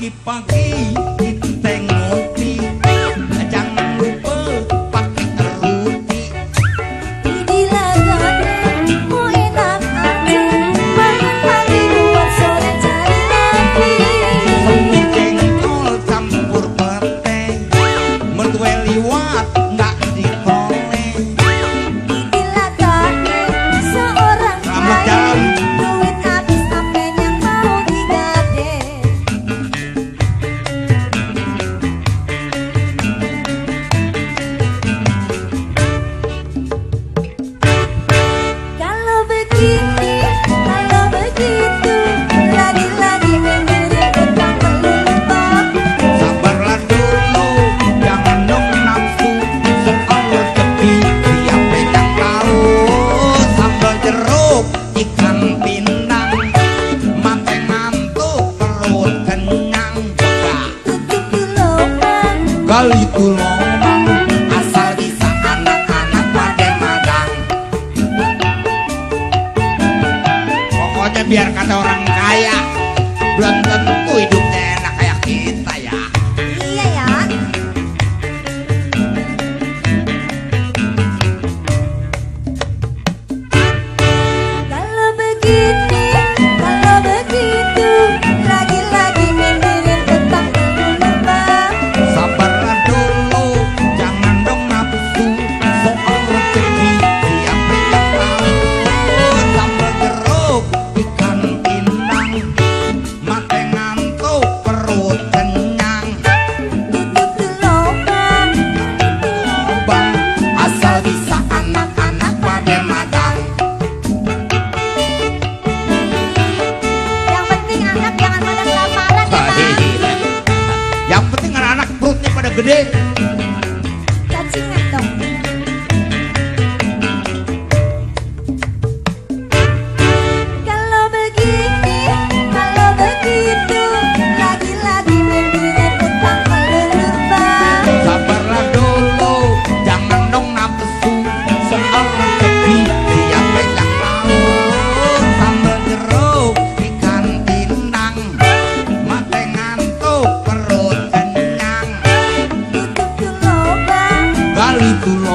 pagi-pagi kita ngopi, jangan lupa pakai roti. Di lagane mau enak aja, bangun pagi buat sore cari lagi. Semi jengkol campur pete, mertue liwat nggak ditoleh. Di lagane seorang Selamat kaya, jalan. duit habis apa yang mau digade. Kalau begini, kalau begitu, lagi-lagi menggiring utang berlupa. Sabarlah dulu, jangan dong nafsu, soal rezeki siapa yang tahu. Sambal jeruk, ikan pindang, mate ngantuk, perut kenyang. Tutup lubang, Gali itu lobang, asal bisa anak-anak pada magang. Pokoknya biar kata orang kaya, belum tentu hidupnya enak kayak kita ya. iya ya. Kalau begini, kalau begitu, lagi-lagi menggiring utang berlupa. Sabarlah dulu, jangan dong nafsu, soal rezeki siapa yang tahu. Sambal jeruk, ikan pindang, mate ngantuk, perut kenyang. Tutup lubang, Lobang, asal bisa anak-anak pada magang. yang penting anak jangan pada kelaparan ya Bang. Yang penting anak-anak perutnya pada gede. Cacingan dong. Kalau begini, kalau begitu, lagi-lagi menggiring utang berlupa. Sabarlah dulu, jangan dong nafsu, soal rezeki siapa yang tahu. Sambal jeruk, ikan pindang, mate ngantuk, perut kenyang. Tutup lubang, Gali tuh